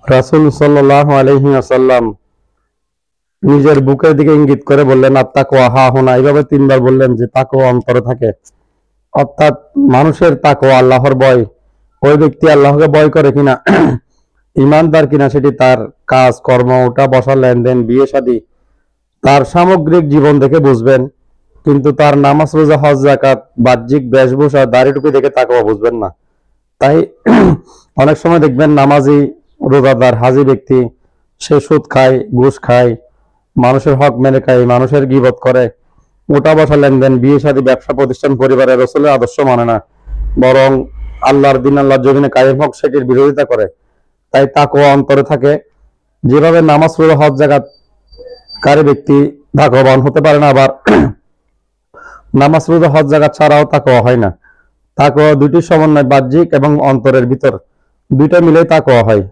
রাসূল সাল্লাল্লাহু আলাইহি ওয়াসাল্লাম নিজের বুকের দিকে ইঙ্গিত করে বললেন, আত্তাকওয়া হা হুনা। এইভাবে তিনবার বললেন যে তাকওয়া অন্তরে থাকে। অর্থাৎ মানুষের তাকওয়া, আল্লাহর ভয়, ওই ব্যক্তি আল্লাহকে ভয় করে কিনা, ইমানদার কিনা, সেটি তার কাজ কর্ম, ওঠা বসা, লেনদেন, বিয়ে শাদী, তার সামগ্রিক জীবন দেখে বুঝবেন। কিন্তু তার নামাজ রোজা হজ যাকাত, বাহ্যিক বেশভূষা, দাড়ি টুপি দেখে তাকওয়া বুঝবেন না। তাই অনেক সময় দেখবেন নামাজি, রোজাদার, হাজি ব্যক্তি, সে সুদ খায়, ঘুষ খায়, মানুষের হক মেরে খায়, মানুষের গীবত করে, ওঠা বসা, লেনদেন, বিয়ে শাদী, ব্যবসা প্রতিষ্ঠান, পরিবারের রসুলের আদর্শ মানে না, বরং আল্লাহর দিন, আল্লাহর জমিনে কায়েম হক সেটির বিরোধিতা করে। তাই তাকওয়া অন্তরে থাকে। যেভাবে নামাজ রোজা হজ যাকাত কারী ব্যক্তি তাকওয়াবান হতে পারে না, আবার নামাজ রোজা হজ যাকাত ছাড়াও তাকওয়া হয় না। তাকওয়া দুইটি সমন্বয়, বাহ্যিক এবং অন্তরের ভিতর, দুইটা মিলে তাকওয়া হয়।